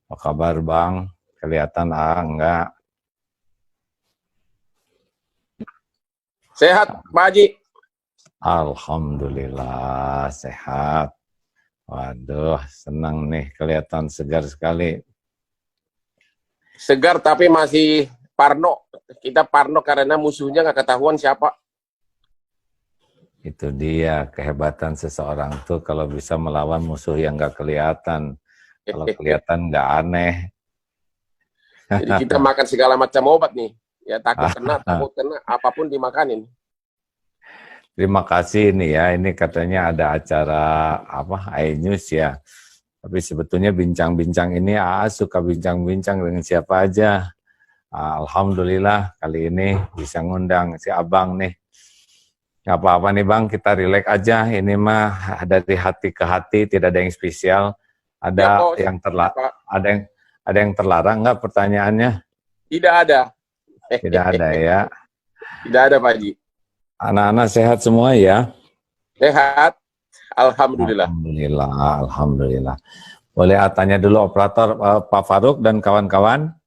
Apa kabar Bang? Kelihatan enggak? Sehat, Pak Haji. Alhamdulillah sehat. Waduh, senang nih, kelihatan segar sekali. Segar tapi masih parno. Kita parno karena musuhnya nggak ketahuan siapa. Itu dia kehebatan seseorang tuh kalau bisa melawan musuh yang nggak kelihatan. Kalau kelihatan nggak aneh. Jadi kita makan segala macam obat nih. Ya takut kena, apapun dimakanin. Terima kasih nih ya, ini katanya ada acara apa iNews ya. Tapi sebetulnya bincang-bincang ini suka bincang-bincang dengan siapa aja. Alhamdulillah kali ini bisa ngundang si Abang nih. Gak apa-apa nih Bang, kita relax aja. Ini mah dari hati ke hati, tidak ada yang spesial. Ada ya, yang ada yang terlarang nggak pertanyaannya? Tidak ada. Tidak ada ya. Tidak ada Pak Haji. Anak-anak sehat semua ya? Sehat, alhamdulillah. Alhamdulillah. Boleh tanya dulu operator Pak Faruk dan kawan-kawan?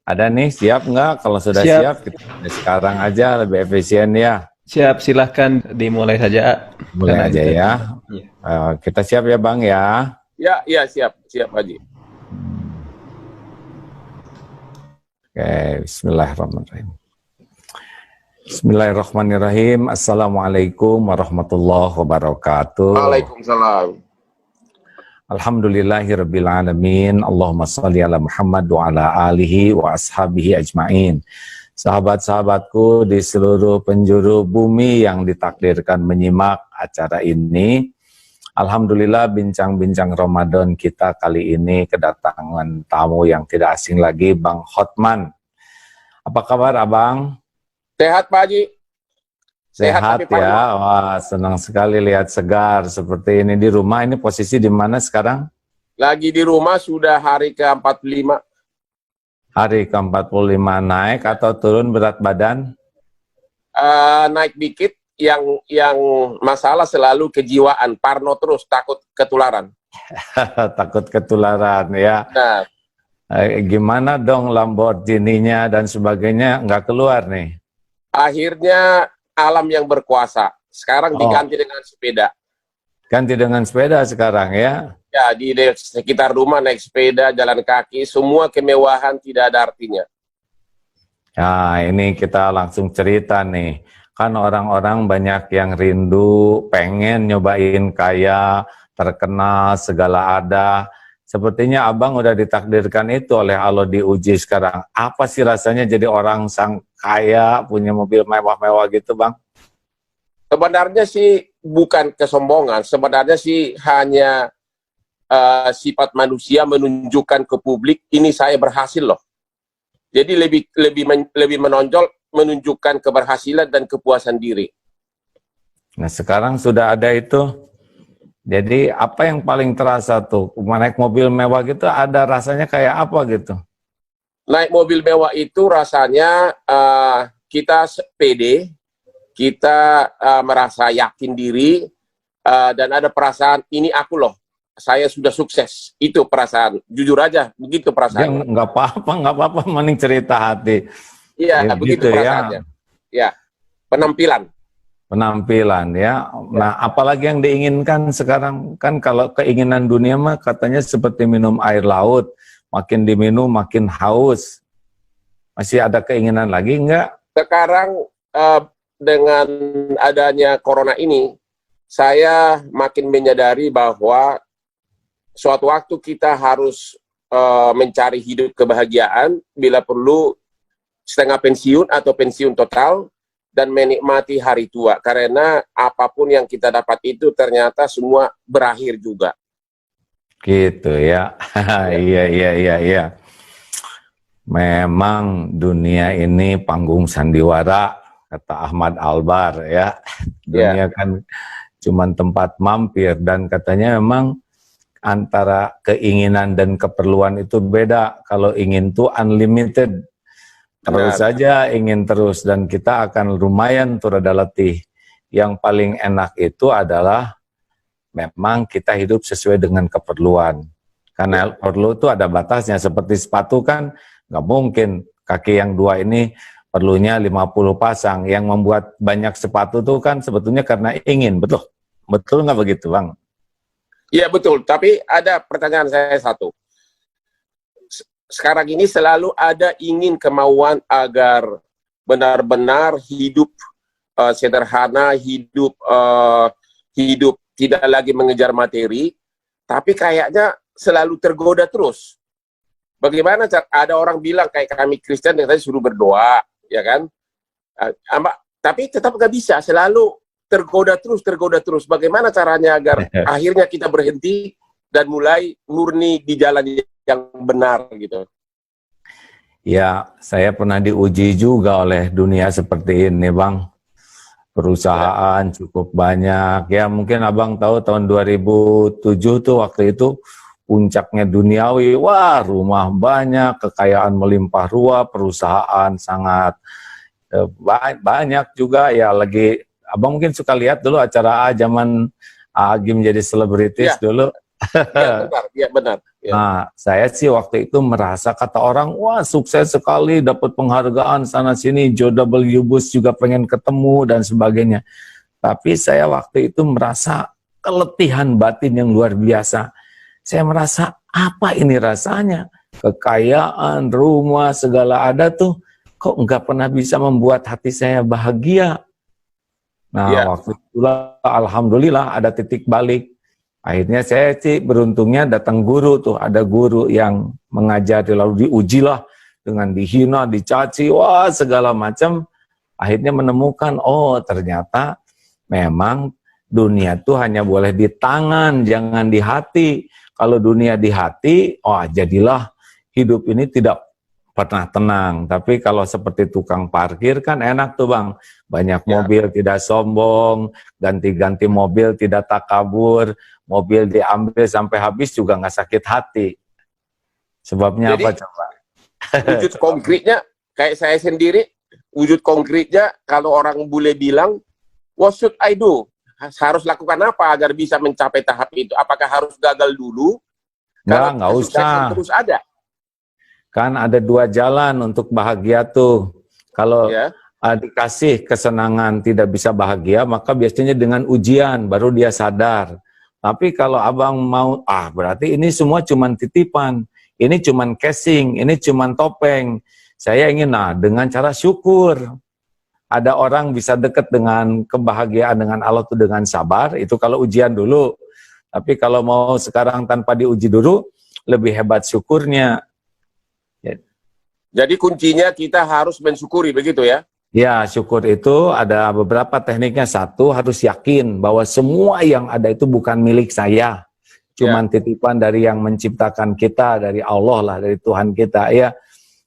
Ada nih, siap nggak? Kalau sudah siap kita sekarang aja lebih efisien ya. Siap, silahkan dimulai saja. Mulai aja ya. Kita siap ya Bang ya? Ya siap Pak Haji. Oke, bismillahirrahmanirrahim. Bismillahirrahmanirrahim. Assalamualaikum warahmatullahi wabarakatuh. Waalaikumsalam. Alhamdulillahirabbil alamin. Allahumma shalli ala Muhammad wa ala alihi wa ashabihi ajmain. Sahabat-sahabatku di seluruh penjuru bumi yang ditakdirkan menyimak acara ini. Alhamdulillah bincang-bincang Ramadan kita kali ini kedatangan tamu yang tidak asing lagi, Bang Hotman. Apa kabar Abang? Sehat Pak Haji. Sehat ya, wah senang sekali lihat segar seperti ini di rumah. Ini posisi di mana sekarang? Lagi di rumah sudah hari ke-45. Hari ke-45, naik atau turun berat badan? Naik dikit, yang masalah selalu kejiwaan, parno terus, takut ketularan. Takut ketularan ya. Nah, gimana dong Lamborghini-nya dan sebagainya nggak keluar nih? Akhirnya alam yang berkuasa. Sekarang diganti dengan sepeda. Ganti dengan sepeda sekarang ya? Ya, di sekitar rumah naik sepeda, jalan kaki, semua kemewahan tidak ada artinya. Nah, ini kita langsung cerita nih. Kan orang-orang banyak yang rindu, pengen nyobain kaya, terkenal, segala ada. Sepertinya Abang udah ditakdirkan itu oleh Allah diuji sekarang. Apa sih rasanya jadi orang sang kaya, punya mobil mewah-mewah gitu Bang? Sebenarnya sih bukan kesombongan, sebenarnya sih hanya sifat manusia menunjukkan ke publik, ini saya berhasil loh. Jadi lebih menonjol, menunjukkan keberhasilan dan kepuasan diri. Nah sekarang sudah ada itu. Jadi apa yang paling terasa tuh? Naik mobil mewah gitu ada rasanya kayak apa gitu? Naik mobil mewah itu rasanya kita pede, kita merasa yakin diri, dan ada perasaan ini aku loh, saya sudah sukses. Itu perasaan, jujur aja, begitu perasaan. Nggak apa-apa, mending cerita hati. Iya, begitu perasaannya. Ya, penampilan ya. Nah, apalagi yang diinginkan sekarang kan kalau keinginan dunia mah katanya seperti minum air laut, makin diminum makin haus. Masih ada keinginan lagi enggak? Sekarang dengan adanya corona ini, saya makin menyadari bahwa suatu waktu kita harus mencari hidup kebahagiaan, bila perlu setengah pensiun atau pensiun total, dan menikmati hari tua, karena apapun yang kita dapat itu ternyata semua berakhir juga. Gitu ya. Iya. Memang dunia ini panggung sandiwara, kata Ahmad Albar ya. Dunia kan cuma tempat mampir, dan katanya memang antara keinginan dan keperluan itu beda. Kalau ingin tuh unlimited, terus saja ingin terus, dan kita akan lumayan tuh rada letih. Yang paling enak itu adalah memang kita hidup sesuai dengan keperluan. Karena perlu itu ada batasnya. Seperti sepatu kan nggak mungkin kaki yang 2 ini perlunya 50 pasang. Yang membuat banyak sepatu itu kan sebetulnya karena ingin, betul? Betul nggak begitu, Bang? Iya betul, tapi ada pertanyaan saya satu. Sekarang ini selalu ada ingin kemauan agar benar-benar hidup sederhana, hidup tidak lagi mengejar materi, tapi kayaknya selalu tergoda terus. Bagaimana ada orang bilang kayak kami Kristen yang tadi suruh berdoa, ya kan? Tapi tetap nggak bisa, selalu tergoda terus. Bagaimana caranya agar akhirnya kita berhenti dan mulai murni di jalan yang benar gitu? Ya, saya pernah diuji juga oleh dunia seperti ini, Bang. Perusahaan cukup banyak. Ya, mungkin Abang tahu tahun 2007 tuh waktu itu puncaknya duniawi. Wah, rumah banyak, kekayaan melimpah ruah, perusahaan sangat banyak juga. Ya, lagi Abang mungkin suka lihat dulu acara zaman Agim jadi selebritis dulu. Iya benar. Ya. Nah, saya sih waktu itu merasa kata orang, wah sukses sekali, dapat penghargaan sana-sini, George W. Bush juga pengen ketemu dan sebagainya. Tapi saya waktu itu merasa keletihan batin yang luar biasa. Saya merasa, apa ini rasanya? Kekayaan, rumah, segala ada tuh, kok nggak pernah bisa membuat hati saya bahagia. Nah, waktu itulah alhamdulillah ada titik balik. Akhirnya saya sih beruntungnya datang guru tuh, ada guru yang mengajari lalu diujilah dengan dihina, dicaci, wah segala macam. Akhirnya menemukan, oh ternyata memang dunia tuh hanya boleh di tangan, jangan di hati. Kalau dunia di hati, oh jadilah hidup ini tidak pernah tenang. Tapi kalau seperti tukang parkir kan enak tuh Bang. Banyak mobil tidak sombong, ganti-ganti mobil tidak takabur, mobil diambil sampai habis juga nggak sakit hati. Sebabnya jadi, apa coba? Wujud konkretnya, kayak saya sendiri, wujud konkretnya kalau orang bule bilang, what should I do? Harus lakukan apa agar bisa mencapai tahap itu? Apakah harus gagal dulu? Nggak usah. Terus ada. Kan ada 2 jalan untuk bahagia tuh. Kalau dikasih kesenangan tidak bisa bahagia, maka biasanya dengan ujian baru dia sadar. Tapi kalau Abang mau, berarti ini semua cuman titipan, ini cuman casing, ini cuman topeng. Saya ingin, dengan cara syukur. Ada orang bisa dekat dengan kebahagiaan dengan Allah itu dengan sabar, itu kalau ujian dulu. Tapi kalau mau sekarang tanpa diuji dulu, lebih hebat syukurnya. Jadi kuncinya kita harus mensyukuri, begitu ya? Ya, syukur itu ada beberapa tekniknya. Satu, harus yakin bahwa semua yang ada itu bukan milik saya. Cuman titipan dari yang menciptakan kita, dari Allah lah, dari Tuhan kita. Ya.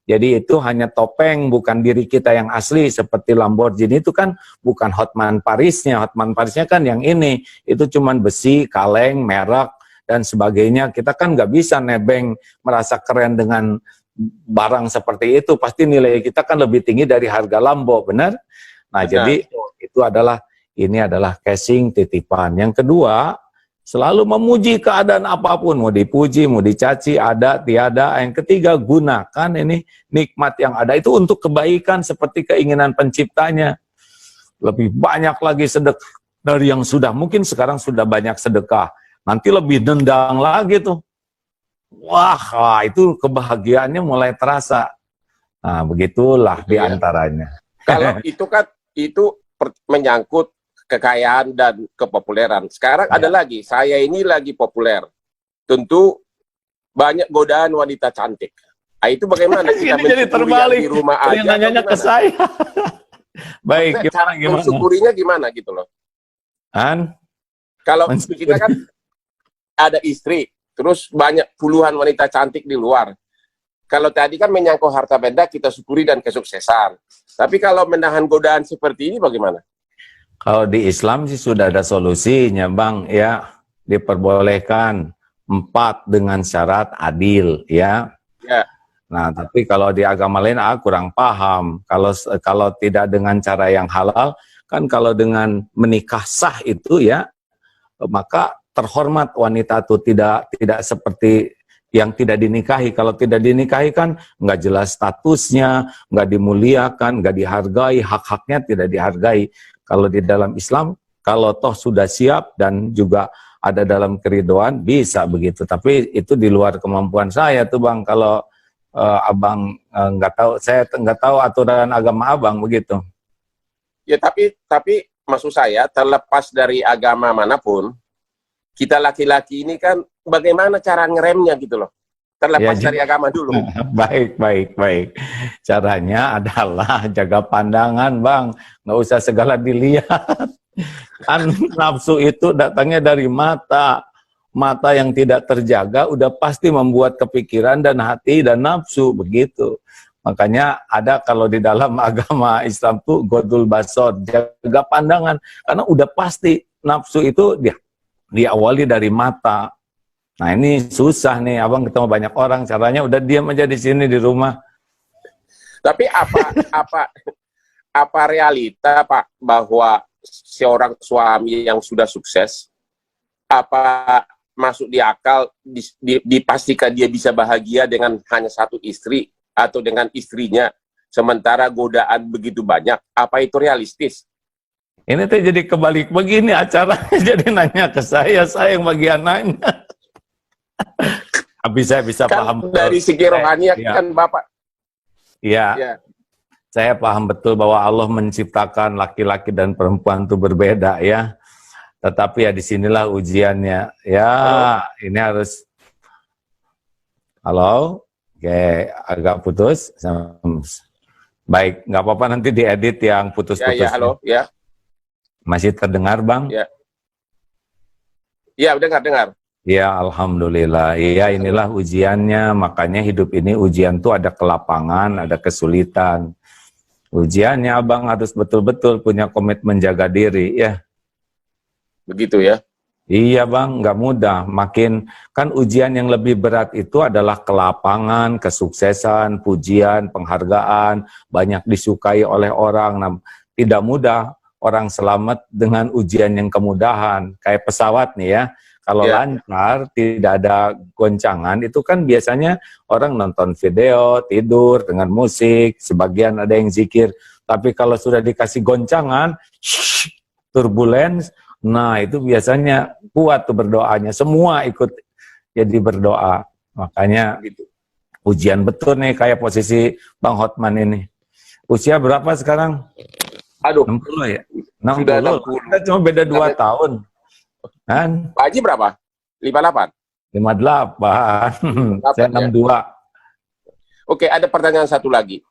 Jadi itu hanya topeng, bukan diri kita yang asli. Seperti Lamborghini itu kan bukan Hotman Parisnya. Hotman Parisnya kan yang ini. Itu cuman besi, kaleng, merek, dan sebagainya. Kita kan nggak bisa nebeng merasa keren dengan barang seperti itu, pasti nilai kita kan lebih tinggi dari harga Lambo, benar? Nah, jadi itu ini adalah casing titipan. Yang kedua, selalu memuji keadaan apapun, mau dipuji, mau dicaci, ada, tiada. Yang ketiga, gunakan ini nikmat yang ada itu untuk kebaikan seperti keinginan penciptanya. Lebih banyak lagi sedekah dari yang sudah, mungkin sekarang sudah banyak sedekah, nanti lebih dendang lagi tuh. Wah, itu kebahagiaannya mulai terasa. Nah, begitulah diantaranya. Kalau itu kan, itu menyangkut kekayaan dan kepopuleran. Sekarang ada lagi, saya ini lagi populer. Tentu banyak godaan wanita cantik. Nah, itu bagaimana kita mensyukuri di rumah aja? Nanya ke saya. Baik, cara mensyukurinya gimana gitu loh? Kalau kita kan ada istri, terus banyak puluhan wanita cantik di luar. Kalau tadi kan menyangkut harta benda, kita syukuri dan kesuksesan. Tapi kalau menahan godaan seperti ini bagaimana? Kalau di Islam sih sudah ada solusinya, Bang. Ya, diperbolehkan 4 dengan syarat adil, ya. Nah, tapi kalau di agama lain, kurang paham. Kalau tidak dengan cara yang halal, kan kalau dengan menikah sah itu ya, maka terhormat wanita itu tidak seperti yang tidak dinikahi. Kalau tidak dinikahi kan nggak jelas statusnya, nggak dimuliakan, nggak dihargai, hak-haknya tidak dihargai. Kalau di dalam Islam, kalau toh sudah siap dan juga ada dalam keridoan, bisa begitu. Tapi itu di luar kemampuan saya tuh Bang. Kalau Abang nggak tahu, saya nggak tahu aturan agama Abang begitu. Ya, tapi maksud saya, terlepas dari agama manapun, kita laki-laki ini kan bagaimana cara ngeremnya gitu loh. Terlepas Ya, dari agama dulu. baik. Caranya adalah jaga pandangan, Bang. Nggak usah segala dilihat. Kan nafsu itu datangnya dari mata. Mata yang tidak terjaga udah pasti membuat kepikiran dan hati dan nafsu, begitu. Makanya ada kalau di dalam agama Islam tuh godul basor, jaga pandangan. Karena udah pasti nafsu itu diawali dari mata. Nah ini susah nih, Abang ketemu banyak orang, caranya udah diam aja di sini di rumah. Tapi apa realita Pak bahwa seorang suami yang sudah sukses, apa masuk di akal dipastikan dia bisa bahagia dengan hanya satu istri atau dengan istrinya, sementara godaan begitu banyak? Apa itu realistis? Ini tuh jadi kebalik begini acaranya, jadi nanya ke saya yang bagian nanya. Tapi saya bisa Kan paham betul. dari segi rohaniah kan Bapak. Iya, Ya. saya paham betul bahwa Allah menciptakan laki-laki dan perempuan itu berbeda ya. Tetapi ya disinilah ujiannya. Ya, ini harus. Halo? Oke, agak putus. Baik, nggak apa-apa nanti diedit yang putus-putus. Ya, halo, ya. Masih terdengar, Bang? Ya. Iya, dengar. Ya, alhamdulillah. Iya, inilah ujiannya. Makanya hidup ini ujian tuh ada kelapangan, ada kesulitan. Ujiannya Abang harus betul-betul punya komitmen jaga diri, ya. Begitu ya. Iya Bang, nggak mudah. Makin kan ujian yang lebih berat itu adalah kelapangan, kesuksesan, pujian, penghargaan, banyak disukai oleh orang. Nah, tidak mudah orang selamat dengan ujian yang kemudahan. Kayak pesawat nih ya, kalau lancar, tidak ada goncangan, itu kan biasanya orang nonton video, tidur dengan musik, sebagian ada yang zikir. Tapi kalau sudah dikasih goncangan, turbulence, nah itu biasanya kuat tuh berdoanya, semua ikut jadi berdoa. Makanya ujian betul nih kayak posisi Bang Hotman ini. Usia berapa sekarang? Aduh, 60 ya? 60. Sudah 60. Kita cuma beda 2 tahun. Kan? Pak Haji berapa? 58? 58. Saya 62. Oke, ada pertanyaan satu lagi.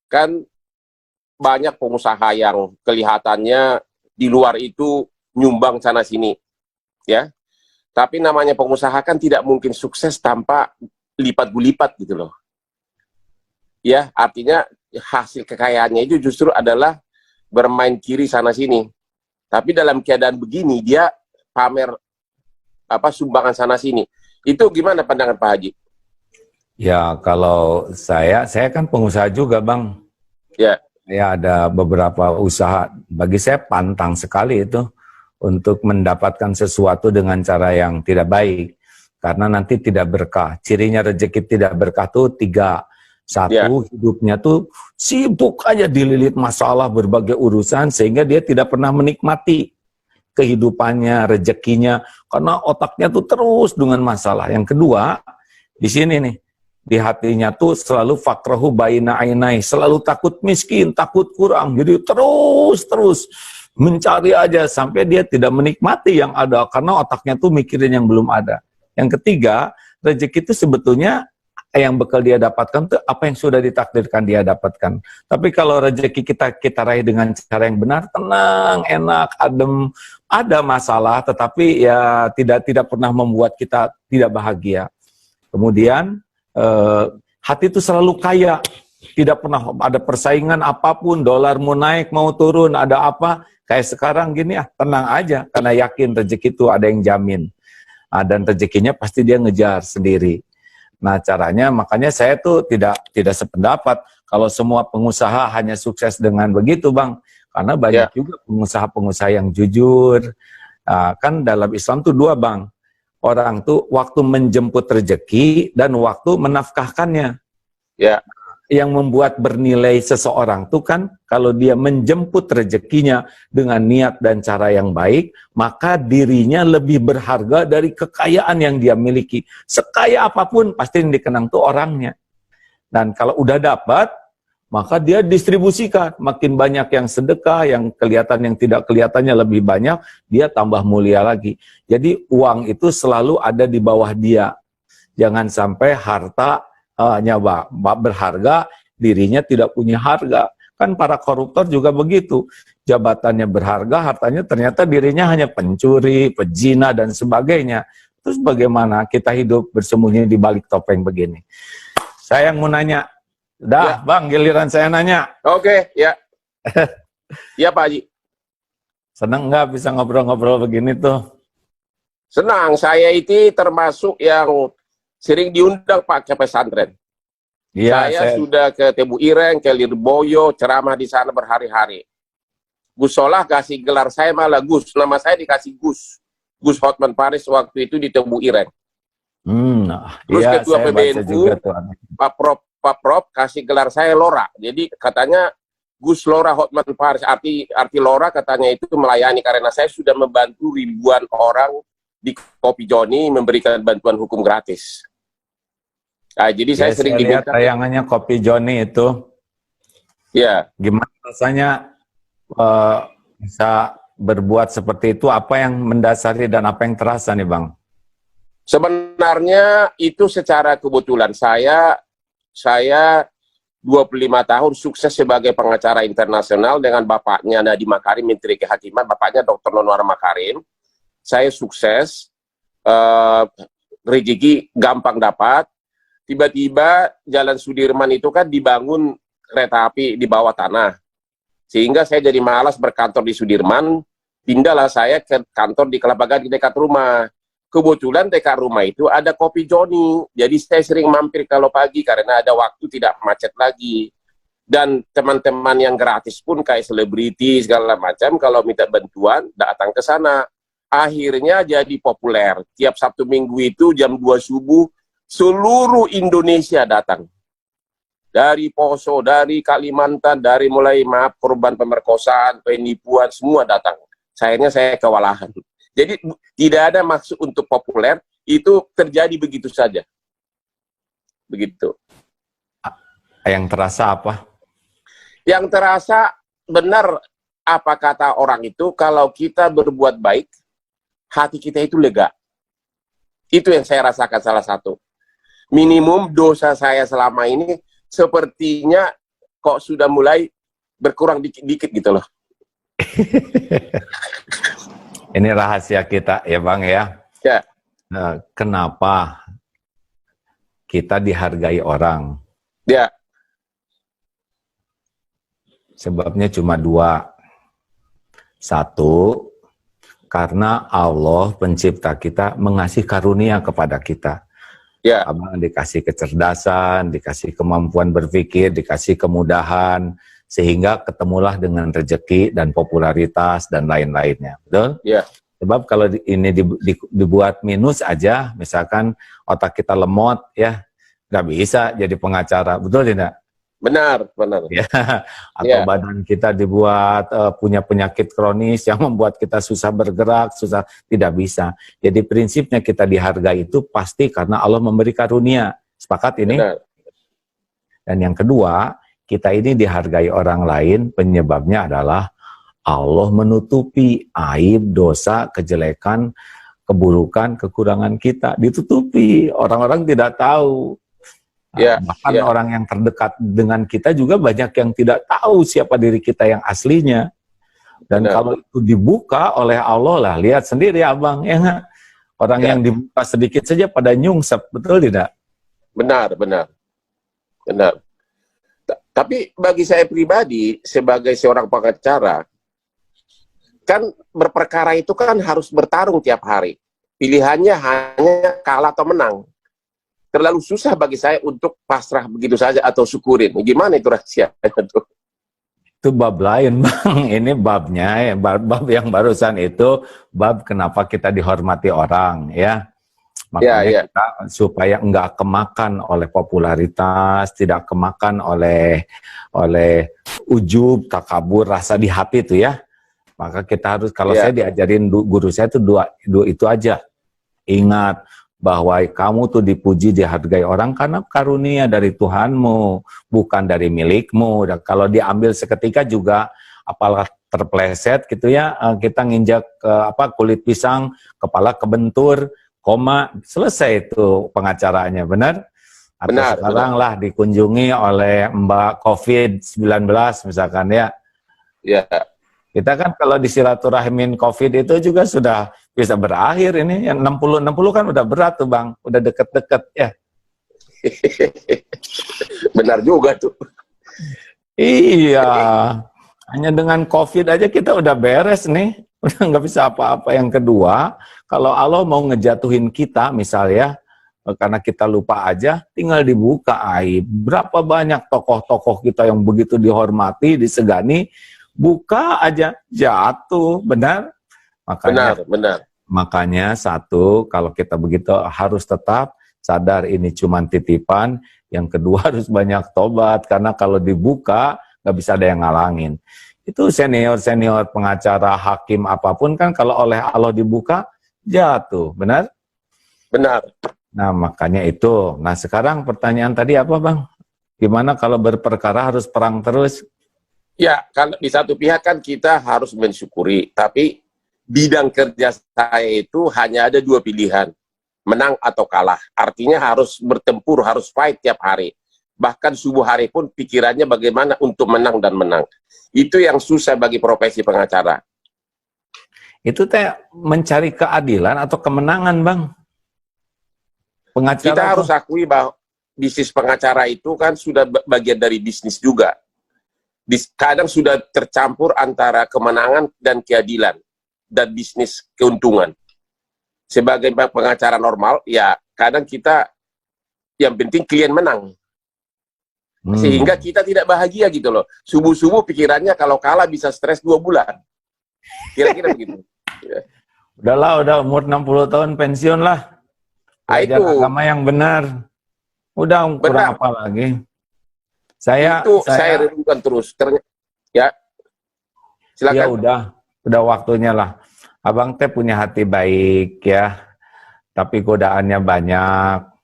Kan banyak pengusaha yang kelihatannya di luar itu nyumbang sana sini, ya. Tapi namanya pengusaha kan tidak mungkin sukses tanpa lipat gulipat gitu loh. Ya, artinya hasil kekayaannya itu justru adalah bermain kiri sana sini. Tapi dalam keadaan begini dia pamer sumbangan sana sini. Itu gimana pandangan Pak Haji? Ya, kalau saya kan pengusaha juga, Bang. Ya. Ya, ada beberapa usaha. Bagi saya pantang sekali itu untuk mendapatkan sesuatu dengan cara yang tidak baik. Karena nanti tidak berkah. Cirinya rezeki tidak berkah tuh 3. Satu, hidupnya tuh sibuk aja dililit masalah berbagai urusan sehingga dia tidak pernah menikmati kehidupannya, rezekinya, karena otaknya tuh terus dengan masalah. Yang kedua, di sini nih, di hatinya tuh selalu fakrahu baina ainai, selalu takut miskin, takut kurang, jadi terus mencari aja sampai dia tidak menikmati yang ada karena otaknya tuh mikirin yang belum ada. Yang ketiga, rezeki itu sebetulnya yang bakal dia dapatkan tuh apa yang sudah ditakdirkan dia dapatkan. Tapi kalau rezeki kita raih dengan cara yang benar, tenang, enak, adem, ada masalah tetapi ya tidak pernah membuat kita tidak bahagia. Kemudian hati itu selalu kaya, tidak pernah ada persaingan apapun, dolar mau naik mau turun, ada apa, kayak sekarang gini tenang aja, karena yakin rezeki itu ada yang jamin. Dan rezekinya pasti dia ngejar sendiri. Nah caranya, makanya saya tuh tidak sependapat kalau semua pengusaha hanya sukses dengan begitu Bang, karena banyak juga pengusaha-pengusaha yang jujur. Kan dalam Islam tuh 2 Bang, orang tuh waktu menjemput rezeki dan waktu menafkahkannya. Ya. Yang membuat bernilai seseorang tuh kan kalau dia menjemput rezekinya dengan niat dan cara yang baik, maka dirinya lebih berharga dari kekayaan yang dia miliki. Sekaya apapun pasti yang dikenang tuh orangnya. Dan kalau udah dapat, maka dia distribusikan. Makin banyak yang sedekah, yang kelihatan yang tidak kelihatannya lebih banyak, dia tambah mulia lagi. Jadi uang itu selalu ada di bawah dia. Jangan sampai harta hanya berharga, dirinya tidak punya harga. Kan para koruptor juga begitu. Jabatannya berharga, hartanya ternyata dirinya hanya pencuri, pezina, dan sebagainya. Terus bagaimana kita hidup bersembunyi di balik topeng begini? Saya yang mau nanya. Dah, Bang, giliran saya nanya. Oke, ya. Ya, Pak Haji. Senang nggak bisa ngobrol-ngobrol begini tuh? Senang, saya itu termasuk yang sering diundang Pak ke pesantren. Iya, Saya sudah ke Tebu Ireng, ke Lirboyo, ceramah di sana berhari-hari. Gus Solah kasih gelar saya malah Gus, nama saya dikasih Gus. Gus Hotman Paris waktu itu di Tebu Ireng. Terus iya, ketua saya baca PBNU, juga tuh. Pak Prof kasih gelar saya Lora. Jadi katanya Gus Lora Hotman Paris, arti Lora katanya itu melayani, karena saya sudah membantu ribuan orang di Kopi Joni memberikan bantuan hukum gratis. Nah, jadi saya sering lihat diminta. tayangannya Kopi Joni itu. Ya. Gimana rasanya bisa berbuat seperti itu? Apa yang mendasari dan apa yang terasa nih, Bang? Sebenarnya itu secara kebetulan saya 25 tahun sukses sebagai pengacara internasional dengan bapaknya Nadiem Makarim, Menteri Kehakiman, bapaknya Dr. Nonwar Makarim. Saya sukses, rezeki gampang dapat. Tiba-tiba Jalan Sudirman itu kan dibangun kereta api di bawah tanah. Sehingga saya jadi malas berkantor di Sudirman, pindahlah saya ke kantor di Kelapa Gading dekat rumah. Kebetulan dekat rumah itu ada Kopi Joni. Jadi saya sering mampir kalau pagi karena ada waktu, tidak macet lagi. Dan teman-teman yang gratis pun kayak selebriti segala macam, kalau minta bantuan datang ke sana. Akhirnya jadi populer. Tiap Sabtu Minggu itu jam 2 subuh seluruh Indonesia datang. Dari Poso, dari Kalimantan, dari mulai korban pemerkosaan, penipuan, semua datang. Sayangnya saya kewalahan. Jadi tidak ada maksud untuk populer, itu terjadi begitu saja. Begitu. Yang terasa apa? Yang terasa benar apa kata orang itu, kalau kita berbuat baik, hati kita itu lega. Itu yang saya rasakan salah satu. Minimum dosa saya selama ini sepertinya kok sudah mulai berkurang dikit-dikit gitu loh. Ini rahasia kita ya, Bang ya. Ya. Kenapa kita dihargai orang? Ya. Sebabnya cuma dua. Satu, karena Allah pencipta kita mengasih karunia kepada kita. Ya. Abang dikasih kecerdasan, dikasih kemampuan berpikir, dikasih kemudahan, sehingga ketemulah dengan rezeki dan popularitas dan lain-lainnya. Betul? Ya. Sebab kalau ini dibuat minus aja, misalkan otak kita lemot, ya nggak bisa jadi pengacara. Betul tidak? Benar, benar. Ya. Atau Ya. badan kita dibuat punya penyakit kronis yang membuat kita susah bergerak, susah, tidak bisa. Jadi prinsipnya kita dihargai itu pasti karena Allah memberi karunia. Sepakat ini? Benar. Dan yang kedua, kita ini dihargai orang lain, penyebabnya adalah Allah menutupi aib, dosa, kejelekan, keburukan, kekurangan kita. Ditutupi, orang-orang tidak tahu. Ya, Bahkan ya. orang yang terdekat dengan kita juga banyak yang tidak tahu siapa diri kita yang aslinya. Dan Benar. kalau itu dibuka oleh Allah lah, lihat sendiri Abang, ya nggak? Orang Ya. yang dibuka sedikit saja pada nyungsep, betul tidak? Benar, benar. Benar. Tapi bagi saya pribadi, sebagai seorang pengacara, kan berperkara itu kan harus bertarung tiap hari. Pilihannya hanya kalah atau menang. Terlalu susah bagi saya untuk pasrah begitu saja atau syukurin. Gimana itu rahasianya tuh? Itu bab lain, Bang. Ini babnya, bab yang barusan itu, bab kenapa kita dihormati orang, ya. Makanya kita supaya enggak kemakan oleh popularitas, tidak kemakan oleh ujub, takabur, rasa di hati itu ya. Maka kita harus, kalau saya diajarin guru saya itu dua itu aja. Ingat bahwa kamu tuh dipuji, dihargai orang karena karunia dari Tuhanmu, bukan dari milikmu. Dan kalau diambil seketika juga, apalah terpleset gitu ya, kita nginjak kulit pisang, kepala kebentur, koma, selesai itu pengacaranya, benar? Atau sekarang lah dikunjungi oleh Mbak COVID-19 misalkan ya. Ya. Kita kan kalau disilaturahimin COVID itu juga sudah bisa berakhir ini. Yang 60 kan udah berat tuh Bang, udah deket-deket ya. Benar juga tuh. Iya, hanya dengan COVID aja kita udah beres nih, udah nggak bisa apa-apa. Yang kedua, kalau Allah mau ngejatuhin kita misalnya, karena kita lupa aja, tinggal dibuka aib. Berapa banyak tokoh-tokoh kita yang begitu dihormati, disegani, buka aja jatuh, benar? Benar. Makanya satu, kalau kita begitu harus tetap sadar ini cuma titipan. Yang kedua harus banyak tobat, karena kalau dibuka nggak bisa ada yang ngalangin. Itu senior-senior pengacara, hakim apapun kan kalau oleh Allah dibuka jatuh, benar? Benar. Nah makanya itu. Nah sekarang pertanyaan tadi apa Bang? Gimana kalau berperkara harus perang terus? Ya, kan di satu pihak kan kita harus mensyukuri, tapi bidang kerja saya itu hanya ada dua pilihan, menang atau kalah. Artinya harus bertempur, harus fight tiap hari. Bahkan subuh hari pun pikirannya bagaimana untuk menang dan menang. Itu yang susah bagi profesi pengacara. Itu mencari keadilan atau kemenangan Bang? Pengacara kita harus akui bahwa bisnis pengacara itu kan sudah bagian dari bisnis juga. Kadang sudah tercampur antara kemenangan dan keadilan dan bisnis keuntungan. Sebagai pengacara normal, ya kadang kita yang penting klien menang. Sehingga kita tidak bahagia gitu loh. Subuh-subuh pikirannya kalau kalah bisa stres 2 bulan. Kira-kira begitu. Ya. Udahlah, udah umur 60 tahun pensiun lah. Belajar agama yang benar. Udah kurang apa lagi? Saya renungkan terus. Ya, silakan. Ya udah waktunya lah. Abang teh punya hati baik ya, tapi godaannya banyak.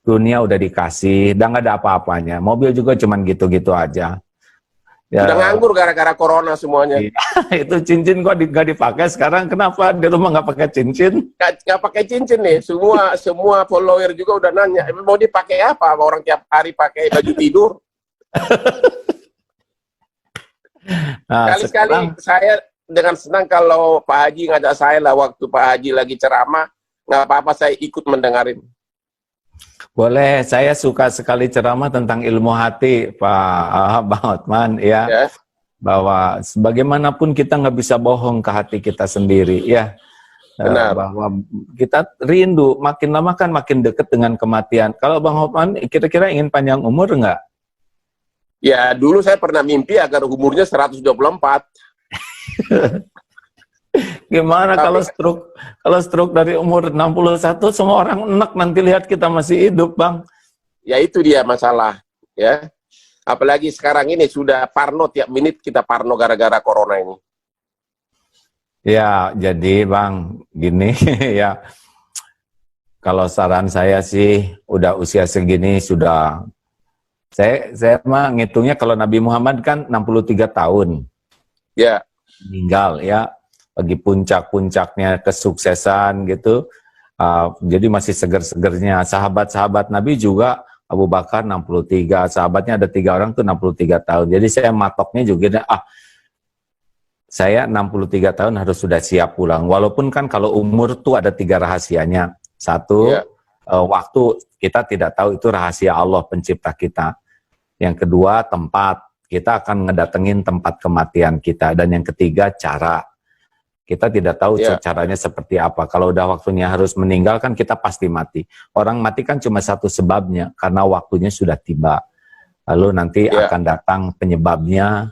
Dunia udah dikasih, udah nggak ada apa-apanya. Mobil juga cuman gitu-gitu aja. Ya, udah nganggur gara-gara corona semuanya. Itu cincin kok nggak dipakai sekarang? Kenapa di rumah nggak pakai cincin? Nggak pakai cincin nih. Semua follower juga udah nanya, mau dipakai apa? Orang tiap hari pakai baju tidur. Nah, Kali-kali saya dengan senang kalau Pak Haji ngajak saya lah waktu Pak Haji lagi ceramah, nggak apa-apa saya ikut mendengarin. Boleh, saya suka sekali ceramah tentang ilmu hati, Pak Bang Hotman, ya. Bahwa sebagaimanapun kita nggak bisa bohong ke hati kita sendiri, ya. Benar. Bahwa kita rindu, makin lama kan makin dekat dengan kematian. Kalau Bang Hotman kira-kira ingin panjang umur nggak? Ya, dulu saya pernah mimpi agar umurnya 124. Gimana kalau stroke dari umur 61 semua orang enak nanti lihat kita masih hidup Bang. Ya itu dia masalah ya. Apalagi sekarang ini sudah parno, tiap menit kita parno gara-gara corona ini. Ya jadi Bang gini ya, kalau saran saya sih udah usia segini sudah, saya mah ngitungnya kalau Nabi Muhammad kan 63 tahun ya meninggal ya. Lagi puncak-puncaknya kesuksesan gitu, jadi masih seger-segernya. Sahabat-sahabat Nabi juga, Abu Bakar 63, sahabatnya ada 3 orang tuh 63 tahun. Jadi saya matoknya juga, saya 63 tahun harus sudah siap pulang. Walaupun kan kalau umur tuh ada 3 rahasianya. Satu, waktu kita tidak tahu, itu rahasia Allah pencipta kita. Yang kedua, tempat, kita akan ngedatengin tempat kematian kita. Dan yang ketiga, cara. Kita tidak tahu caranya seperti apa. Kalau udah waktunya harus meninggal kan kita pasti mati. Orang mati kan cuma satu sebabnya, karena waktunya sudah tiba. Lalu nanti akan datang penyebabnya,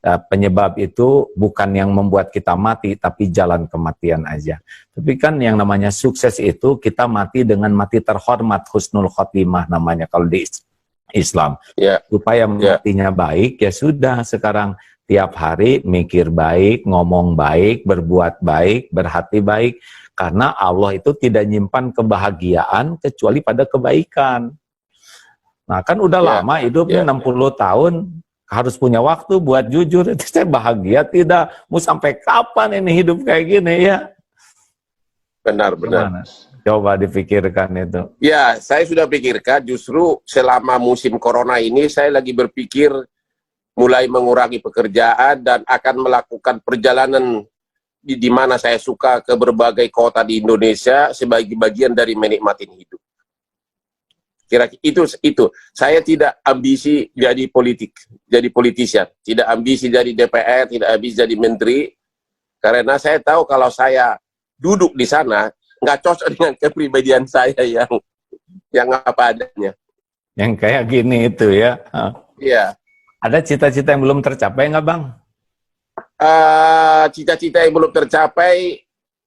penyebab itu bukan yang membuat kita mati, tapi jalan kematian aja. Tapi kan yang namanya sukses itu kita mati dengan mati terhormat, husnul khotimah namanya kalau di Islam. Supaya matinya baik, ya sudah sekarang tiap hari mikir baik, ngomong baik, berbuat baik, berhati baik. Karena Allah itu tidak nyimpan kebahagiaan kecuali pada kebaikan. Nah kan udah lama hidupnya 60 tahun, harus punya waktu buat jujur. Itu saya bahagia tidak? Mau sampai kapan ini hidup kayak gini ya? Benar-benar. Coba dipikirkan itu. Ya, saya sudah pikirkan justru selama musim corona ini saya lagi berpikir mulai mengurangi pekerjaan dan akan melakukan perjalanan di mana saya suka ke berbagai kota di Indonesia sebagai bagian dari menikmati hidup. Kira-kira itu. Saya tidak ambisi jadi politician, tidak ambisi jadi DPR, tidak ambisi jadi menteri, karena saya tahu kalau saya duduk di sana nggak cocok dengan kepribadian saya yang apa adanya. Yang kayak gini itu ya. Iya. Ada cita-cita yang belum tercapai nggak, Bang? Cita-cita yang belum tercapai,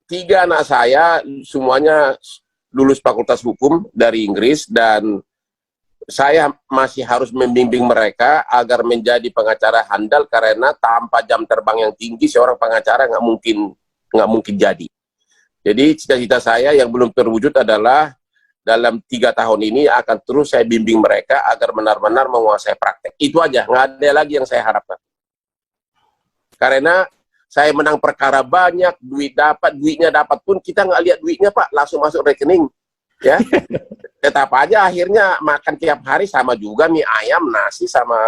3 anak saya semuanya lulus fakultas hukum dari Inggris, dan saya masih harus membimbing mereka agar menjadi pengacara handal, karena tanpa jam terbang yang tinggi seorang pengacara nggak mungkin jadi. Jadi cita-cita saya yang belum terwujud adalah dalam 3 tahun ini akan terus saya bimbing mereka agar benar-benar menguasai praktek. Itu aja, nggak ada lagi yang saya harapkan. Karena saya menang perkara banyak, duitnya dapat pun kita nggak lihat duitnya Pak, langsung masuk rekening, ya. Tetap aja akhirnya makan tiap hari sama juga mie ayam, nasi sama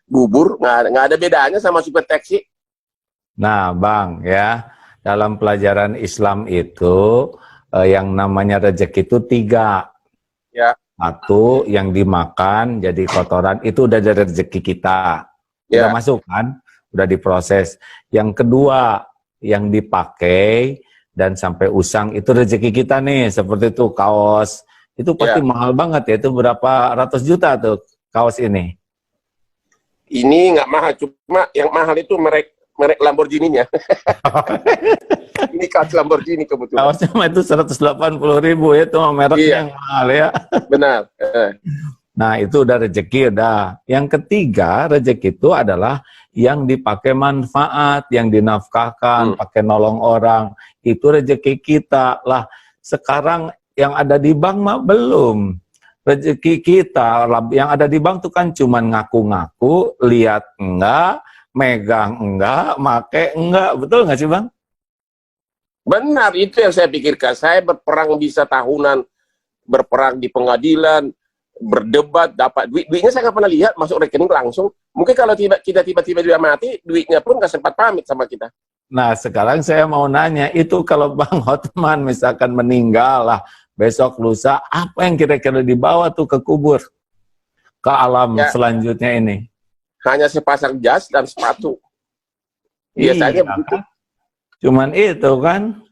bubur, nggak ada bedanya sama super taxi. Nah, Bang, ya dalam pelajaran Islam itu yang namanya rezeki itu 3. Ya. 1 yang dimakan jadi kotoran itu udah dari rezeki kita, udah masuk kan? Udah diproses. Yang kedua, yang dipakai dan sampai usang itu rezeki kita nih, seperti itu kaos. Itu pasti mahal banget ya, itu berapa ratus juta tuh kaos ini. Ini nggak mahal, cuma yang mahal itu merek Lamborghini-nya. Ini kaos Lamborghini kebetulan. Kaosnya itu 180.000 ya, itu mereknya yang mahal ya. Benar. Nah itu udah rezeki udah. Yang ketiga rezeki itu adalah yang dipakai manfaat, yang dinafkahkan, pakai nolong orang. Itu rezeki kita lah. Sekarang yang ada di bank mah belum. Rezeki kita yang ada di bank tuh kan cuman ngaku-ngaku, lihat enggak, megang enggak, make enggak. Betul nggak sih Bang? Benar, itu yang saya pikirkan. Saya berperang bisa tahunan, berperang di pengadilan, berdebat, dapat duitnya saya nggak pernah lihat masuk rekening langsung. Mungkin kalau kita tiba-tiba dia mati, duitnya pun nggak sempat pamit sama kita. Nah sekarang saya mau nanya, itu kalau Bang Hotman misalkan meninggal lah, besok lusa, apa yang kira-kira dibawa tuh ke kubur, ke alam selanjutnya ini? Hanya sepasang jas dan sepatu. Biasanya begitu. Cuman itu kan.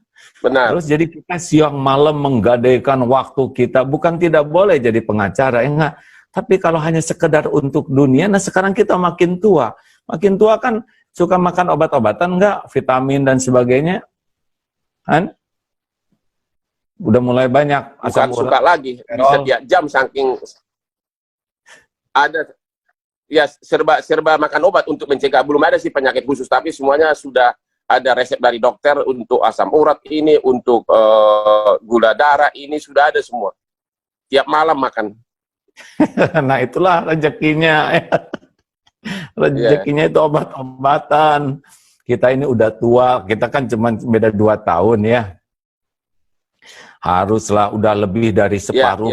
Benar. Terus jadi kita siang malam menggadaikan waktu kita, bukan tidak boleh jadi pengacara, enggak. Tapi kalau hanya sekedar untuk dunia, nah sekarang kita makin tua kan suka makan obat-obatan enggak, vitamin dan sebagainya, kan? Udah mulai banyak. Bukan suka lagi, bisa tiap jam saking ada, ya serba makan obat untuk mencegah. Belum ada sih penyakit khusus, tapi semuanya sudah ada resep dari dokter untuk asam urat ini, untuk gula darah ini, sudah ada semua. Tiap malam makan. Nah itulah rezekinya. Rezekinya itu obat-obatan. Kita ini udah tua, kita kan cuma beda 2 tahun ya. Haruslah udah lebih dari separuh.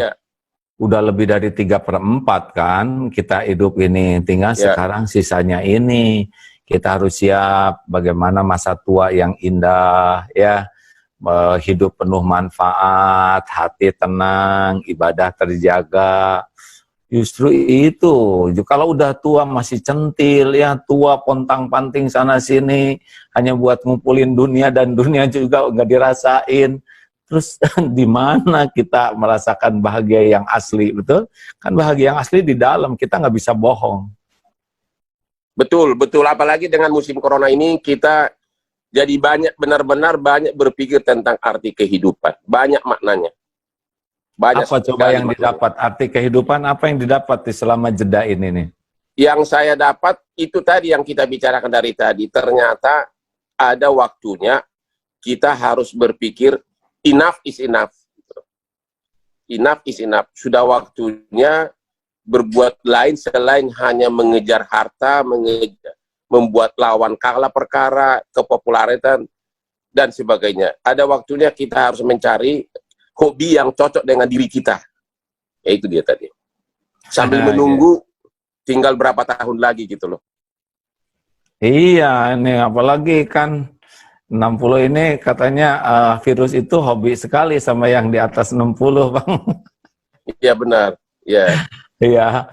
Udah lebih dari 3/4 kan kita hidup ini. Tinggal sekarang sisanya ini. Kita harus siap bagaimana masa tua yang indah ya, hidup penuh manfaat, hati tenang, ibadah terjaga. Justru itu, kalau udah tua masih centil ya, tua pontang-panting sana sini hanya buat ngumpulin dunia dan dunia juga nggak dirasain. Terus di mana kita merasakan bahagia yang asli, betul? Kan bahagia yang asli di dalam, kita nggak bisa bohong. Betul, betul. Apalagi dengan musim corona ini kita jadi benar-benar banyak berpikir tentang arti kehidupan. Banyak maknanya. Banyak Apa coba sekali yang maknanya. didapat? Arti kehidupan apa yang didapat di selama jeda ini nih? Yang saya dapat itu tadi yang kita bicarakan dari tadi. Ternyata ada waktunya kita harus berpikir enough is enough. Enough is enough. Sudah waktunya berbuat lain selain hanya mengejar harta, membuat lawan kalah perkara, kepopularitan, dan sebagainya. Ada waktunya kita harus mencari hobi yang cocok dengan diri kita. Ya itu dia tadi. Sambil menunggu tinggal berapa tahun lagi gitu loh. Iya, ini apalagi kan 60 ini katanya virus itu hobi sekali sama yang di atas 60, Bang. Iya benar. Iya. Iya,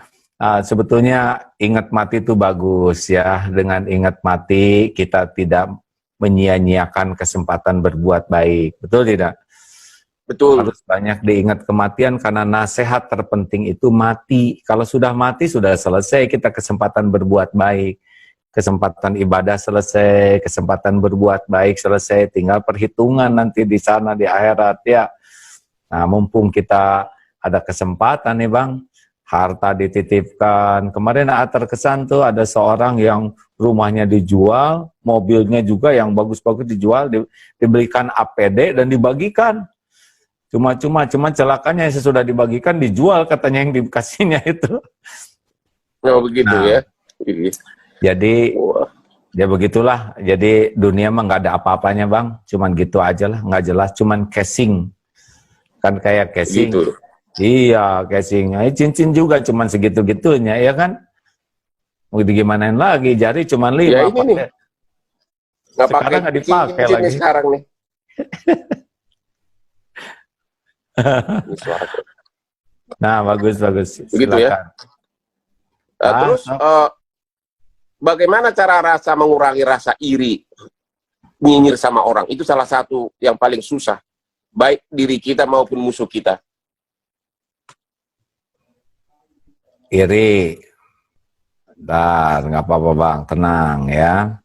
sebetulnya ingat mati itu bagus ya. Dengan ingat mati kita tidak menyia-nyiakan kesempatan berbuat baik. Betul tidak? Betul. Harus banyak diingat kematian karena nasihat terpenting itu mati. Kalau sudah mati sudah selesai kita kesempatan berbuat baik. Kesempatan ibadah selesai, kesempatan berbuat baik selesai, tinggal perhitungan nanti di sana di akhirat ya. Nah, mumpung kita ada kesempatan nih Bang, harta dititipkan. Kemarin terkesan tuh ada seorang yang rumahnya dijual, mobilnya juga yang bagus-bagus dijual, dibelikan APD dan dibagikan. Cuma celakanya sesudah dibagikan dijual katanya yang dikasihnya itu. Oh begitu ya. Jadi ya begitulah. Jadi dunia mah nggak ada apa-apanya Bang. Cuman gitu aja lah, nggak jelas. Cuman casing. Kan kayak casing. Gitu. Iya casing. Cincin juga cuman segitu-gitunya ya kan. Mau digimanain lagi? Jari cuman 5. Ya ini nih. Sekarang nggak dipakai lagi. Sekarang nih. Nah bagus. Begitu ya. Terus bagaimana cara mengurangi rasa iri, nyinyir sama orang? Itu salah satu yang paling susah, baik diri kita maupun musuh kita. Iri, nggak apa-apa Bang, tenang ya.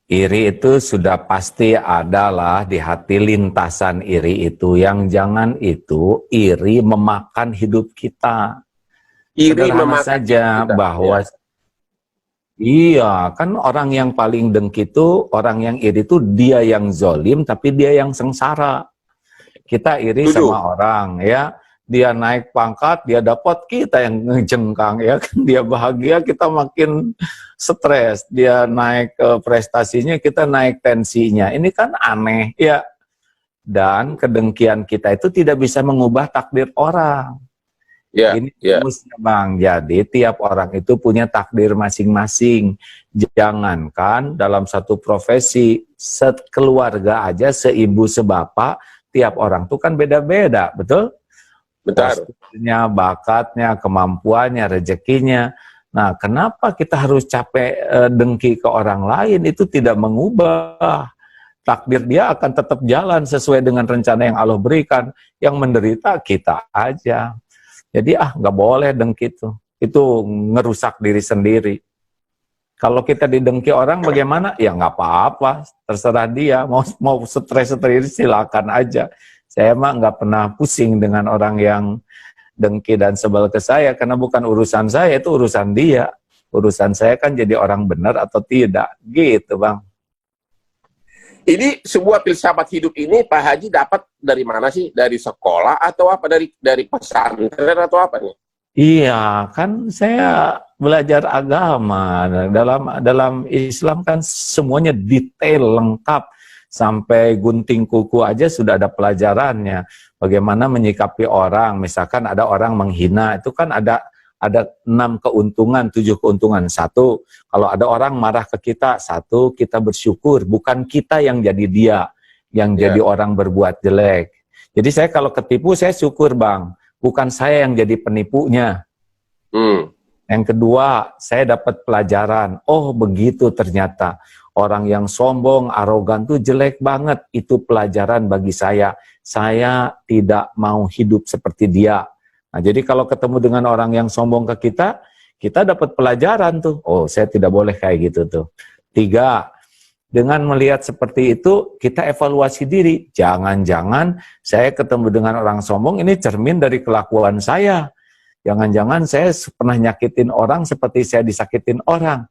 Iri itu sudah pasti adalah di hati lintasan iri itu. Yang jangan itu iri memakan hidup kita. Iri Sederhana memakan saja kita, bahwa ya. Iya, kan orang yang paling dengki itu, orang yang iri itu dia yang zolim, tapi dia yang sengsara. Kita iri sama orang, ya. Dia naik pangkat, dia dapat, kita yang ngejengkang, ya. Dia bahagia, kita makin stres. Dia naik prestasinya, kita naik tensinya. Ini kan aneh, ya. Dan kedengkian kita itu tidak bisa mengubah takdir orang. Ya, ini rumusnya Bang. Jadi tiap orang itu punya takdir masing-masing. Jangankan dalam satu profesi, sekeluarga aja, seibu sebapak, tiap orang itu kan beda-beda, betul? Betul. Posturnya, bakatnya, kemampuannya, rezekinya. Nah, kenapa kita harus capek dengki ke orang lain? Itu tidak mengubah. Takdir dia akan tetap jalan sesuai dengan rencana yang Allah berikan. Yang menderita kita aja. Jadi nggak boleh dengki itu ngerusak diri sendiri. Kalau kita didengki orang bagaimana? Ya nggak apa-apa, terserah dia. Mau stres silakan aja. Saya mah nggak pernah pusing dengan orang yang dengki dan sebel ke saya, karena bukan urusan saya, itu urusan dia. Urusan saya kan jadi orang benar atau tidak, gitu Bang. Ini sebuah filsafat hidup ini Pak Haji dapat dari mana sih? Dari sekolah atau apa? Dari pesantren atau apa nih? Iya, kan saya belajar agama. Dalam Islam kan semuanya detail, lengkap. Sampai gunting kuku aja sudah ada pelajarannya. Bagaimana menyikapi orang. Misalkan ada orang menghina, itu kan ada 6 keuntungan, 7 keuntungan. 1, kalau ada orang marah ke kita, 1, kita bersyukur, bukan kita yang jadi dia, yang jadi orang berbuat jelek. Jadi saya kalau ketipu, saya syukur Bang, bukan saya yang jadi penipunya. Yang kedua, saya dapat pelajaran, oh begitu ternyata, orang yang sombong, arogan tuh jelek banget, itu pelajaran bagi saya tidak mau hidup seperti dia. Nah, jadi kalau ketemu dengan orang yang sombong ke kita kita dapat pelajaran tuh. Oh, saya tidak boleh kayak gitu tuh. 3, dengan melihat seperti itu, kita evaluasi diri. Jangan-jangan saya ketemu dengan orang sombong, ini cermin dari kelakuan saya. Jangan-jangan saya pernah nyakitin orang seperti saya disakitin orang.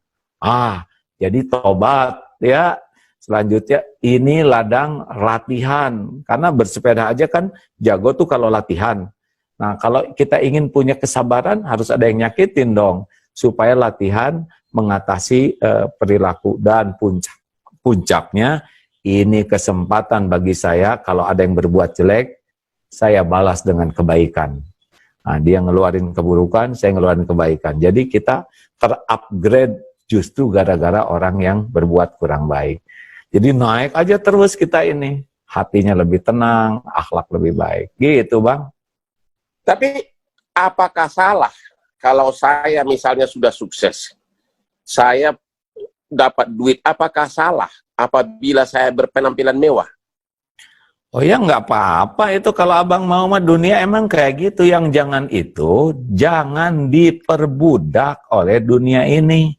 Jadi tobat ya. Selanjutnya, ini ladang latihan. Karena bersepeda aja kan jago tuh kalau latihan. Nah, kalau kita ingin punya kesabaran, harus ada yang nyakitin dong. Supaya latihan mengatasi perilaku. Dan puncaknya, ini kesempatan bagi saya, kalau ada yang berbuat jelek, saya balas dengan kebaikan. Nah, dia ngeluarin keburukan, saya ngeluarin kebaikan. Jadi kita terupgrade justru gara-gara orang yang berbuat kurang baik. Jadi naik aja terus kita ini. Hatinya lebih tenang, akhlak lebih baik. Gitu, Bang. Tapi apakah salah kalau saya misalnya sudah sukses, saya dapat duit, apakah salah apabila saya berpenampilan mewah? Oh ya, nggak apa-apa itu kalau abang mau mah, dunia emang kayak gitu. Yang jangan diperbudak oleh dunia ini.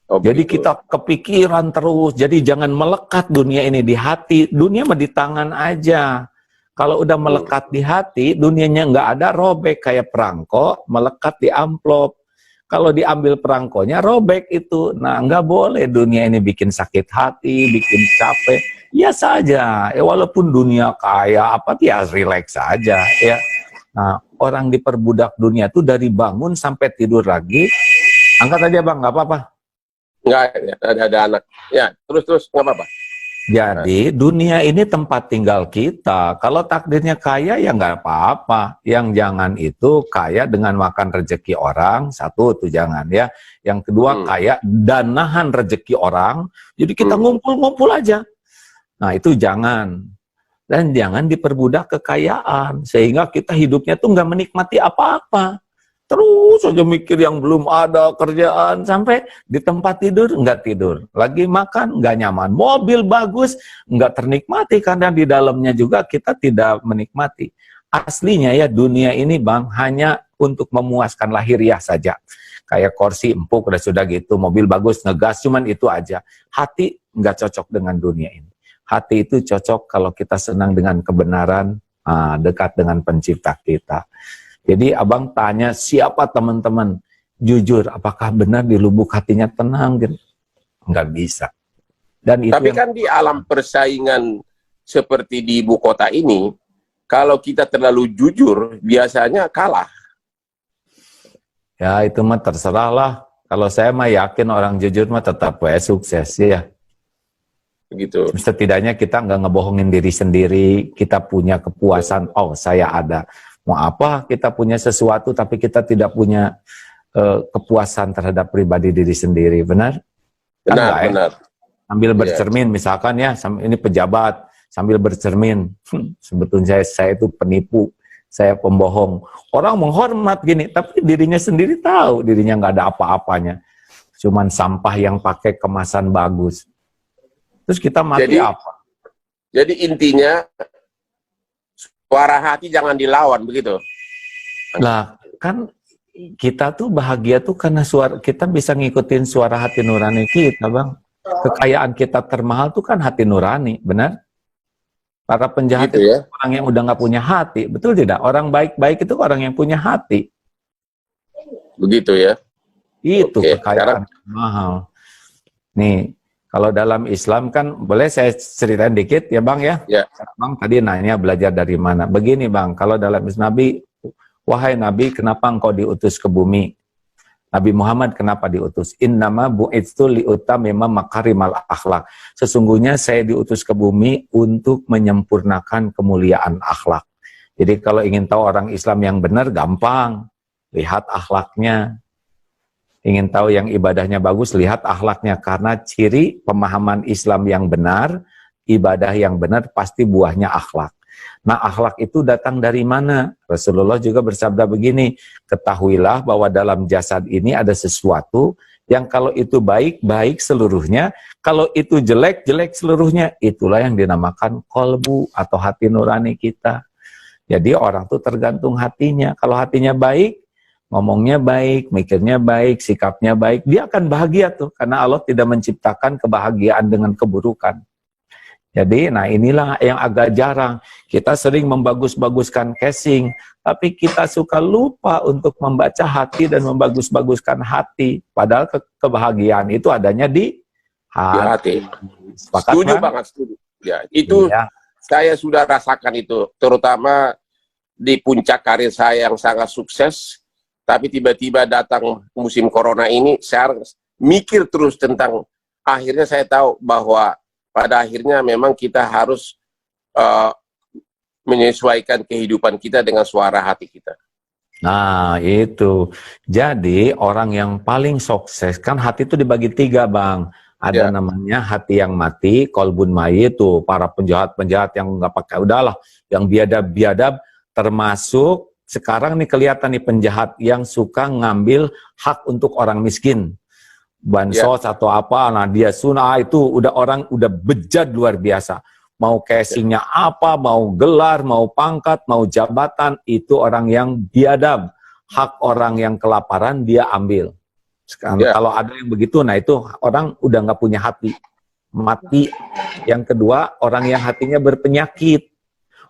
Oh, Jadi begitu. kita kepikiran terus, jadi jangan melekat dunia ini di hati, dunia mah di tangan aja. Kalau udah melekat di hati, dunianya nggak ada, robek kayak perangko, melekat di amplop. Kalau diambil perangkonya, robek itu. Nah, nggak boleh dunia ini bikin sakit hati, bikin capek. Ya saja, walaupun dunia kaya, ya relax saja. Ya. Nah, orang diperbudak dunia tuh dari bangun sampai tidur lagi. Angkat aja Bang, nggak apa-apa. Enggak, ada anak. Ya, terus nggak apa-apa. Jadi dunia ini tempat tinggal kita. Kalau takdirnya kaya ya nggak apa-apa. Yang jangan itu kaya dengan makan rezeki orang. Satu tuh jangan ya. Yang kedua kaya dan nahan rezeki orang. Jadi kita ngumpul-ngumpul aja. Nah itu jangan. Dan jangan diperbudak kekayaan. Sehingga kita hidupnya tuh nggak menikmati apa-apa. Terus aja mikir yang belum ada kerjaan, sampai di tempat tidur nggak tidur, lagi makan nggak nyaman, mobil bagus nggak ternikmati karena di dalamnya juga kita tidak menikmati. Aslinya ya dunia ini Bang hanya untuk memuaskan lahiriah saja. Kayak kursi empuk udah sudah gitu, mobil bagus ngegas, cuman itu aja. Hati nggak cocok dengan dunia ini. Hati itu cocok kalau kita senang dengan kebenaran, dekat dengan pencipta kita. Jadi abang tanya siapa teman-teman, jujur apakah benar di lubuk hatinya tenang gitu? Nggak bisa. Dan itu tapi kan di alam persaingan seperti di ibu kota ini, kalau kita terlalu jujur biasanya kalah. Ya itu mah terserah lah. Kalau saya mah yakin orang jujur mah tetap sukses ya. Begitu. Setidaknya kita nggak ngebohongin diri sendiri, kita punya kepuasan, oh saya ada. Mau apa kita punya sesuatu tapi kita tidak punya kepuasan terhadap pribadi diri sendiri, benar? Benar. Sambil bercermin misalkan ya, ini pejabat, sambil bercermin, sebetulnya saya itu penipu, saya pembohong. Orang menghormat gini, tapi dirinya sendiri tahu dirinya nggak ada apa-apanya, cuman sampah yang pakai kemasan bagus. Terus kita mati apa? Jadi intinya suara hati jangan dilawan, begitu. Lah, kan kita tuh bahagia tuh karena kita bisa ngikutin suara hati nurani kita, Bang. Kekayaan kita termahal tuh kan hati nurani, benar? Para penjahat Gitu itu ya? orang yang udah nggak punya hati, betul tidak? Orang baik-baik itu orang yang punya hati. Begitu ya? Itu Oke, kekayaan termahal. Nih, kalau dalam Islam kan, boleh saya ceritain dikit ya Bang ya? Ya. Bang tadi nanya belajar dari mana. Begini Bang, kalau dalam Islam Nabi, wahai Nabi kenapa engkau diutus ke bumi? Nabi Muhammad kenapa diutus? Innama bu'itstu liutamima makarimal akhlak. Sesungguhnya saya diutus ke bumi untuk menyempurnakan kemuliaan akhlak. Jadi kalau ingin tahu orang Islam yang benar, gampang. Lihat akhlaknya. Ingin tahu yang ibadahnya bagus, lihat akhlaknya. Karena ciri pemahaman Islam yang benar, ibadah yang benar pasti buahnya akhlak. Nah akhlak itu datang dari mana? Rasulullah juga bersabda begini, ketahuilah bahwa dalam jasad ini ada sesuatu yang kalau itu baik, baik seluruhnya. Kalau itu jelek, jelek seluruhnya. Itulah yang dinamakan kolbu atau hati nurani kita. Jadi orang tuh tergantung hatinya. Kalau hatinya baik, ngomongnya baik, mikirnya baik, sikapnya baik, dia akan bahagia tuh, karena Allah tidak menciptakan kebahagiaan dengan keburukan. Jadi, nah inilah yang agak jarang. Kita sering membagus-baguskan casing, tapi kita suka lupa untuk membaca hati dan membagus-baguskan hati. Padahal kebahagiaan itu adanya di hati. Sepakat, Setuju Bang? banget, setuju. Ya, itu Iya. saya sudah rasakan itu, terutama di puncak karir saya yang sangat sukses, tapi tiba-tiba datang musim corona ini, saya mikir terus tentang, akhirnya saya tahu bahwa pada akhirnya memang kita harus menyesuaikan kehidupan kita dengan suara hati kita. Nah, itu. Jadi, orang yang paling sukses, kan hati itu dibagi 3, Bang. Ada Ya. namanya hati yang mati, kolbun mayit, tuh para penjahat-penjahat yang nggak pakai, udahlah, yang biadab-biadab, termasuk sekarang nih kelihatan nih penjahat yang suka ngambil hak untuk orang miskin. Bansos atau apa, nah dia sunah itu udah orang udah bejat luar biasa. Mau casingnya apa, mau gelar, mau pangkat, mau jabatan, itu orang yang biadab. Hak orang yang kelaparan dia ambil. Sekarang, kalau ada yang begitu, nah itu orang udah nggak punya hati, mati. Yang kedua, orang yang hatinya berpenyakit.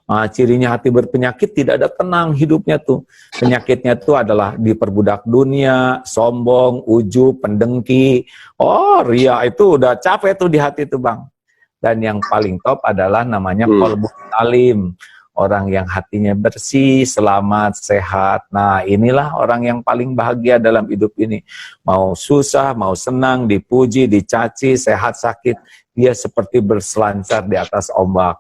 Nah, cirinya hati berpenyakit, tidak ada tenang hidupnya tuh. Penyakitnya tuh adalah diperbudak dunia, sombong, ujub, pendengki. Oh, ria itu udah capek tuh di hati tuh, Bang. Dan yang paling top adalah namanya qalbun salim. Orang yang hatinya bersih, selamat, sehat. Nah, inilah orang yang paling bahagia dalam hidup ini. Mau susah, mau senang, dipuji, dicaci, sehat, sakit, dia seperti berselancar di atas ombak.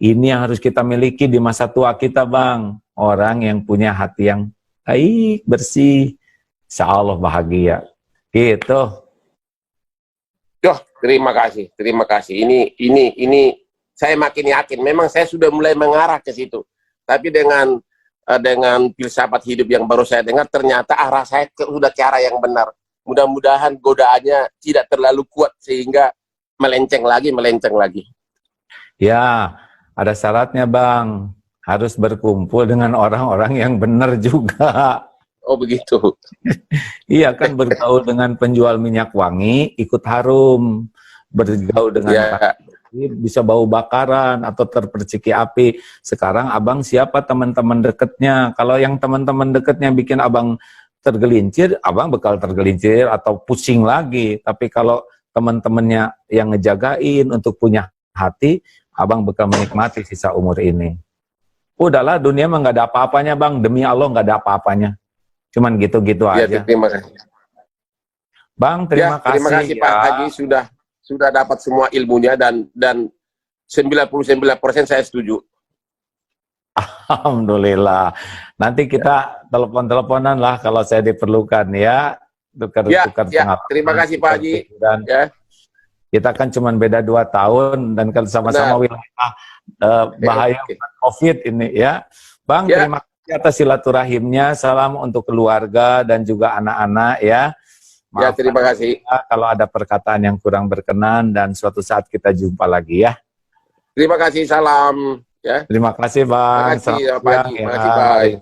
Ini yang harus kita miliki di masa tua kita, Bang. Orang yang punya hati yang baik, bersih, insya Allah bahagia. Gitu. Yoh, terima kasih, terima kasih. Ini saya makin yakin. Memang saya sudah mulai mengarah ke situ. Tapi dengan filsafat hidup yang baru saya dengar, ternyata arah saya sudah ke arah yang benar. Mudah-mudahan godaannya tidak terlalu kuat sehingga melenceng lagi. Ya, ada syaratnya, Bang. Harus berkumpul dengan orang-orang yang benar juga. Oh, begitu. Iya kan, bergaul dengan penjual minyak wangi, ikut harum. Bergaul dengan bisa bau bakaran atau terperciki api. Sekarang abang siapa teman-teman dekatnya? Kalau yang teman-teman dekatnya bikin abang tergelincir, abang bakal tergelincir atau pusing lagi. Tapi kalau teman-temannya yang ngejagain untuk punya hati, abang bakal menikmati sisa umur ini. Udahlah, dunia mah nggak ada apa-apanya, Bang. Demi Allah nggak ada apa-apanya. Cuman gitu-gitu aja. Terima kasih. Bang, terima kasih. Terima kasih Pak Haji sudah dapat semua ilmunya dan 99% saya setuju. Alhamdulillah. Nanti kita telepon-teleponan lah kalau saya diperlukan ya. Tukar-tukar pengalaman. Terima kasih Pak Haji. Dan kita kan cuma beda 2 tahun dan kalau sama-sama wilayah bahaya COVID ini ya. Bang, terima kasih atas silaturahimnya. Salam untuk keluarga dan juga anak-anak ya. Maaf terima kasih. Kalau ada perkataan yang kurang berkenan dan suatu saat kita jumpa lagi ya. Terima kasih, salam. Ya. Terima kasih, Bang. Terima kasih, Pak Haji. Terima kasih, bye.